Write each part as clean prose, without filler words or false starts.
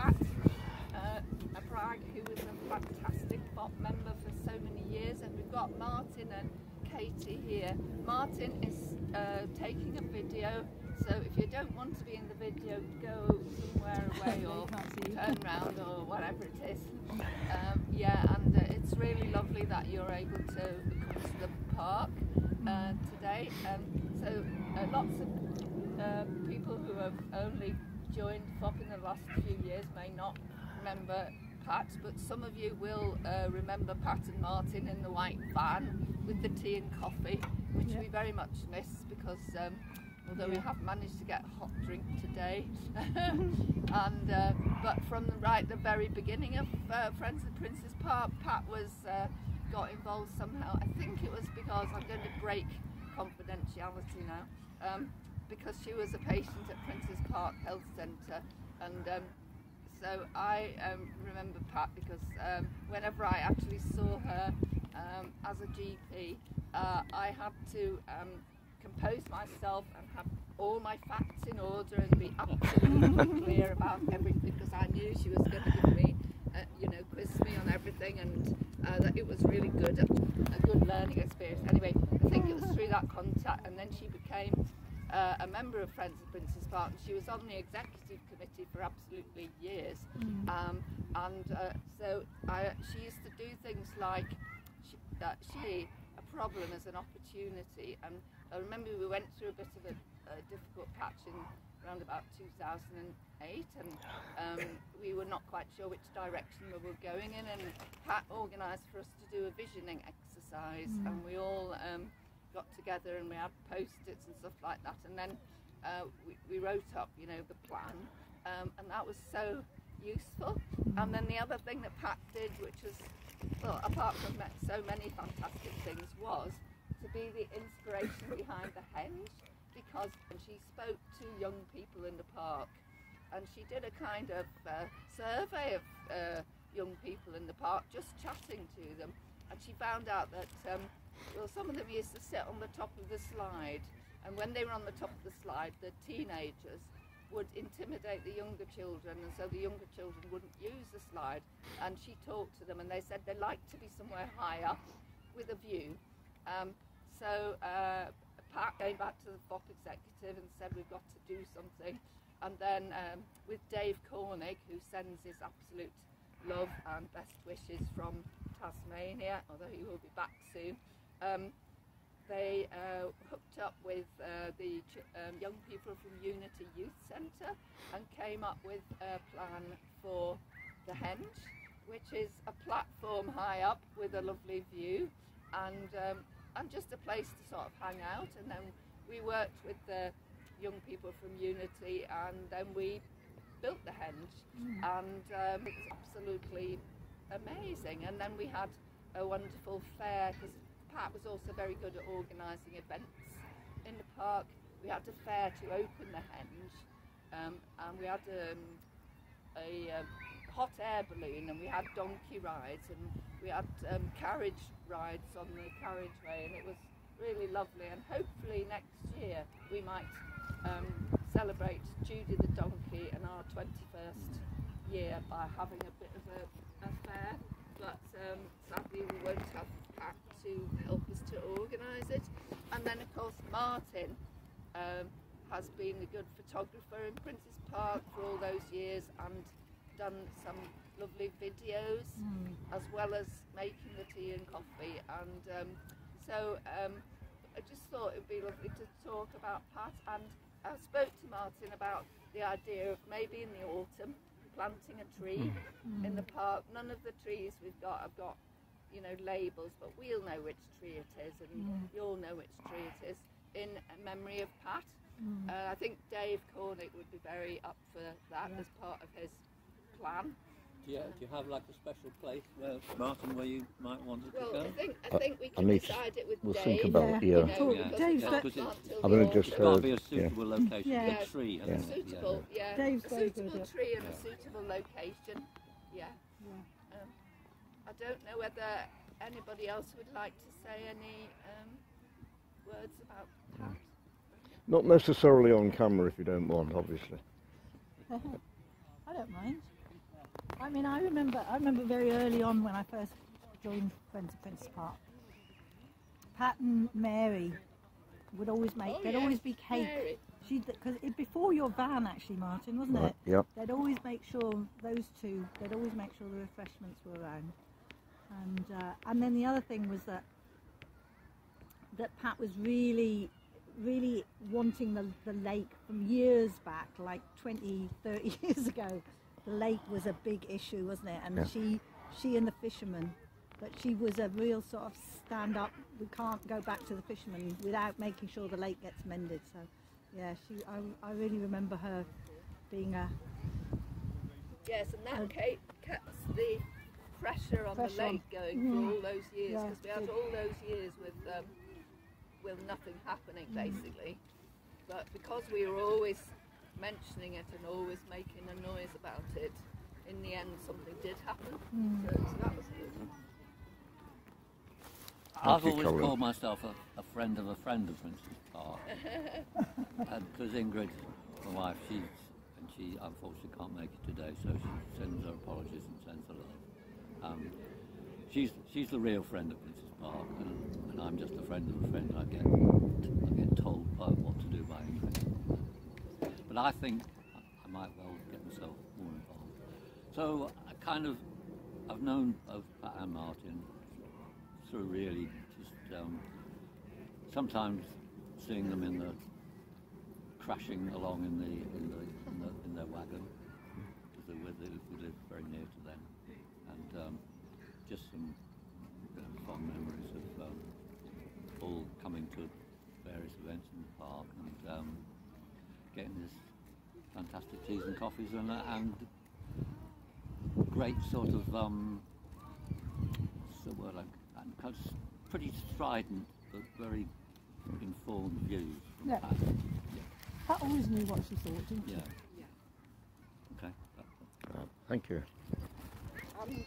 Pat Bragg, who was a fantastic FOP member for so many years, and we've got Martin and Katie here. Martin is taking a video, so if you don't want to be in the video, go somewhere away or turn round or whatever it is. Yeah, and it's really lovely that you're able to come to the park today. So lots of people who have only joined FOP in the last few years may not remember Pat, but some of you will remember Pat and Martin in the white van with the tea and coffee, which we very much miss because although we have managed to get a hot drink today, and but from the very beginning of Friends of Prince's Park, Pat was got involved somehow. I think it was because I'm going to break confidentiality now, because she was a patient at Prince's Park Health Centre, and so I remember Pat because whenever I actually saw her as a GP, I had to compose myself and have all my facts in order and be absolutely clear about everything, because I knew she was going to give me, you know, quiz me on everything, and that it was really good, a good learning experience. Anyway, I think it was through that contact, and then she became a member of Friends of Prince's Park, and she was on the executive committee for absolutely years. So she used to do things like she a problem as an opportunity, and I remember we went through a bit of a difficult patch in around about 2008, and we were not quite sure which direction we were going in, and Pat organised for us to do a visioning exercise, and we all got together and we had post-its and stuff like that, and then we wrote up, you know, the plan, and that was so useful. And then the other thing that Pat did, which was, well, apart from so many fantastic things, was to be the inspiration behind the henge, because she spoke to young people in the park, and she did a kind of survey of young people in the park, just chatting to them, and she found out that well, some of them used to sit on the top of the slide, and when they were on the top of the slide, the teenagers would intimidate the younger children, and so the younger children wouldn't use the slide. And she talked to them, and they said they like to be somewhere high up with a view. So Pat came back to the FOP executive and said, we've got to do something. And then with Dave Cornick, who sends his absolute love and best wishes from Tasmania, although he will be back soon, they hooked up with the young people from Unity Youth Centre and came up with a plan for the henge, which is a platform high up with a lovely view, and just a place to sort of hang out. And then we worked with the young people from Unity, and then we built the henge, and it was absolutely amazing. And then we had a wonderful fair, because Pat was also very good at organising events in the park. We had a fair to open the henge, and we had a hot air balloon, and we had donkey rides, and we had carriage rides on the carriageway, and it was really lovely. And hopefully next year we might celebrate Judy the donkey and our 21st year by having a bit of a fair, but sadly we won't have Pat to help us to organise it. And then of course Martin has been a good photographer in Prince's Park for all those years, and done some lovely videos as well as making the tea and coffee, and so I just thought it would be lovely to talk about Pat. And I spoke to Martin about the idea of maybe in the autumn planting a tree in the park. None of the trees we've got have got, you know, labels, but we'll know which tree it is, and you'll know which tree it is, in memory of Pat. I think Dave Cornick would be very up for that as part of his plan. Yeah, do you have like a special place where, Martin, where you might want it to go? Well, I think we can decide it with we'll Dave. think about You know, yeah. Dave's I've only just It's got to heard. be a suitable location for a tree. a suitable, Dave's a very suitable good. tree and a suitable location. I don't know whether anybody else would like to say any words about Pat. Not necessarily on camera if you don't want, obviously. I don't mind. I mean, I remember very early on when I first joined Friends of Princess Park. Pat and Mary would always make. There'd always be cake. Because before your van, actually, Martin, wasn't it? Yep. They'd always make sure those two. They'd always make sure the refreshments were around. And then the other thing was that Pat was really wanting the lake from years back, like 20, 30 years ago. The lake was a big issue, wasn't it? And Yeah. she and the fishermen, but she was a real sort of stand up. We can't go back to the fishermen without making sure the lake gets mended. So, yeah, I really remember her being a. Yes, and that kept the pressure on the lake going for all those years, because we had all those years with nothing happening basically. But because we were always mentioning it and always making a noise about it, in the end something did happen. So that was good. I've always called myself a friend of Princess Park. Because Ingrid, my wife, she unfortunately can't make it today, so she sends her apologies and sends her love. She's the real friend of Princess Park, and I'm just a friend of a friend. I get told what to do by Ingrid. But I think I might well get myself more involved. So I've known both Pat and Martin through really just sometimes seeing them in the crashing along in their wagon, because we live very near to them, and just some fond memories of all coming to various events in the park and getting this fantastic teas and coffees and great sort of what's the word, like, kind of pretty strident but very informed views from Yeah. Pat. Pat always knew what she thought, didn't she? Yeah. Okay. Thank you. And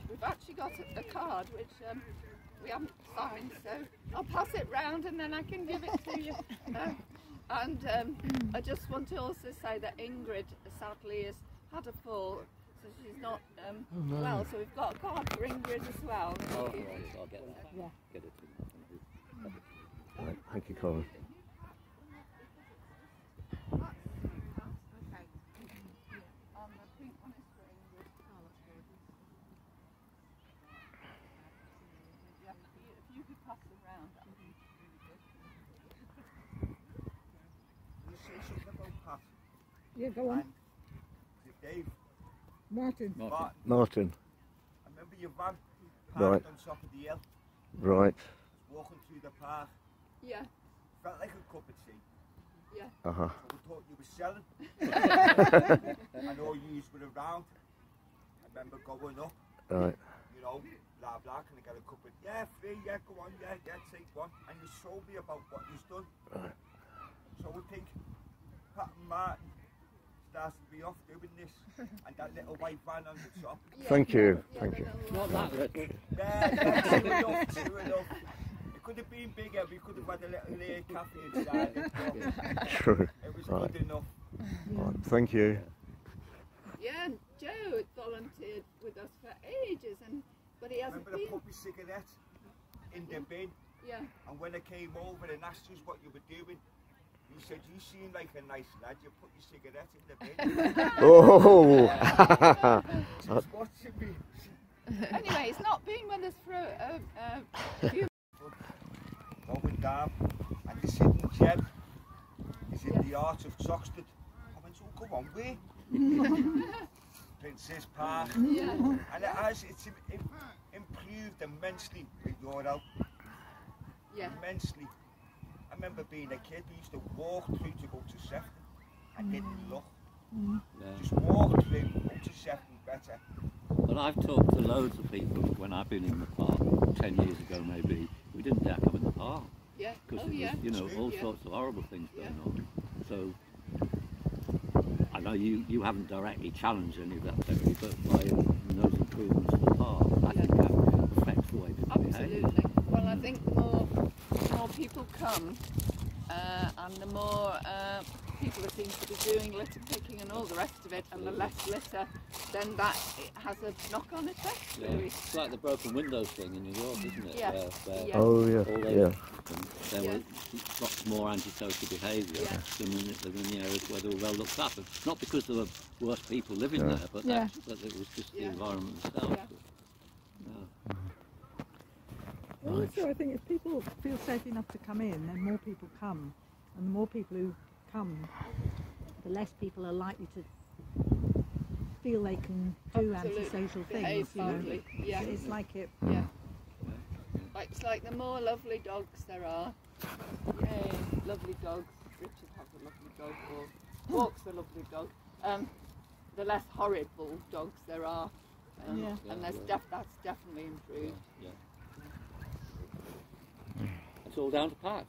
we've actually got a card which we haven't signed, so I'll pass it round and then I can give it to you. I just want to also say that Ingrid sadly has had a fall, so she's not well, so we've got a card for Ingrid as well. Oh, right, I'll get that. Yeah. Get it to you. Right, thank you, Colin. Yeah, go on. Dave. Martin. Martin. I remember your van parked Right. on top of the hill, Right. walking through the park. Yeah, Felt like a cup of tea. yeah. Uh-huh. So we thought you were selling. I know you were around. I remember going up, Right. you know, blah blah, can I get a cup of, yeah, free, yeah, go on, yeah, take one. And you told me about what you've done. Right. So we think Pat and Martin started me off doing this, and that little white van on the top. Yeah. Thank you. Yeah, Thank you. Not that little. Yeah, true enough. It could have been bigger, we could have had a little cafe inside it, but True. it was Right. good enough. Right. Thank you. Yeah, and Joe had volunteered with us for ages, but he hasn't Remember I been. put my cigarette in the bin, Yeah, and when I came over and asked us what you were doing, you said, you seem like a nice lad, you put your cigarette in the bin. Oh! Just watching me. anyway, he's not been with us for a few. Going down, and he's sitting Jeb. He's in the Art of Toxteth. I went, oh, come on, where? Princess Park. Yeah. And it's improved immensely with your help. Yeah. Immensely. I remember being a kid, we used to walk through to go to Sefton. I didn't look. Yeah. Just walk through, go to Sefton better. But I've talked to loads of people when I've been in the park 10 years ago maybe. We didn't dare come in the park Yeah. because Oh, yeah. there was, all Yeah. sorts of horrible things going on. So I know you haven't directly challenged any of that theory, but by those improvements to the park, I think that affects the way people behave. Absolutely. Well, I think the more people come, and the more people that seem to be doing litter picking and all the rest of it, and the less litter, then that it has a knock-on effect, Yeah. really. It's like the broken windows thing in New York, isn't it? Yeah. Where Yeah. Oh, all yeah, those yeah. there Yeah. were lots more antisocial behaviour Yeah. than in the areas where they were well looked after. Not because there were worse people living Yeah. there, but Yeah. that it was just the Yeah. environment itself. Yeah. Also, I think if people feel safe enough to come in, then more people come. And the more people who come, the less people are likely to feel they can do Absolutely. antisocial Behave things. You know, badly. Yeah. it's like it. Yeah. It's like the more lovely dogs there are, yay, lovely dogs. Richard has a lovely dog, or walks a lovely dog. The less horrible dogs there are, Yeah. and that's definitely improved. Yeah. It's all down to Pat.